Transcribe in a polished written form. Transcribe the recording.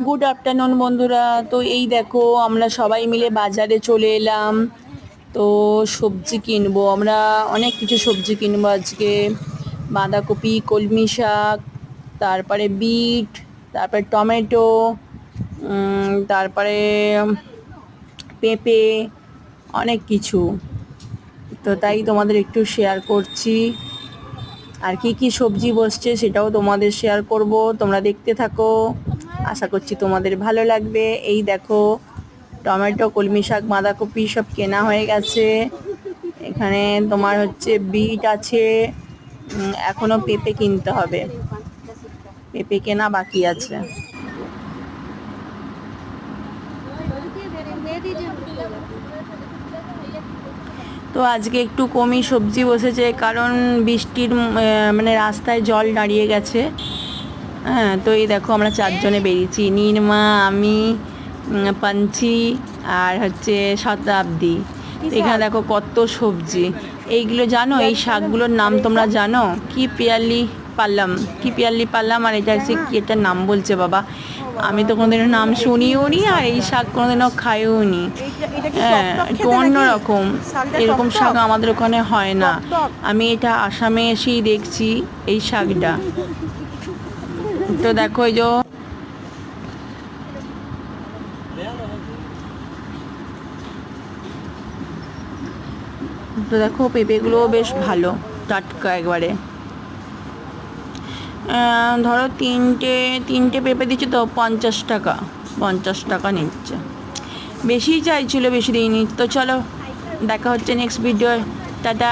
Good afternoon বন্ধুরা। তো এই দেখো আমরা সবাই মিলে বাজারে চলে এলাম। তো সবজি কিনবো, আমরা অনেক কিছু সবজি কিনবো আজকে। বাঁধাকপি, কলমি শাক, তারপরে বিট, তারপরে টমেটো, তারপরে পেঁপে, অনেক কিছু। তো তাই তোমাদের একটু শেয়ার করছি। আর কি কি সবজি বসছে সেটাও তোমাদের শেয়ার করব, তোমরা দেখতে থাকো। আশা করছি তোমাদের ভালো লাগবে। এই দেখো টমেটো, কলমি শাক, বাঁধাকপি সব কেনা হয়ে গেছে। এখানে তোমার হচ্ছে বিট আছে, এখনো পেঁপে কিনতে হবে, পেঁপে কেনা বাকি আছে। তো আজকে একটু কমই সবজি বসেছে, কারণ বৃষ্টির মানে রাস্তায় জল দাঁড়িয়ে গেছে। হ্যাঁ, তো এই দেখো আমরা চারজনে বেরিয়েছি, নীরমা, আমি, পাঞ্চি আর হচ্ছে শতাব্দী। এখানে দেখো কত সবজি। এইগুলো জানো, এই শাকগুলোর নাম তোমরা জানো? কি পিয়ালি পাল্লাম, কি পিয়ালি পাল্লাম, আর এটা হচ্ছে কি, এটার নাম বলছে বাবা, আমি তো কোনোদিনও নাম শুনিও নি, আর এই শাক কোনোদিনও খাইও নি। হ্যাঁ, একটু অন্যরকম, এরকম শাক আমাদের ওখানে হয় না। আমি এটা আসামে এসেই দেখছি এই শাকটা। তো দেখো এই যে, তো দেখো পেঁপেগুলোও বেশ ভালো, টাটকা একবারে। ধরো তিনটে তিনটে পেঁপে দিচ্ছে তো 50 টাকা, 50 টাকা নিচ্ছে। বেশিই চাইছিল, বেশি দিইনি। তো চলো, দেখা হচ্ছে নেক্সট ভিডিও। টাটা।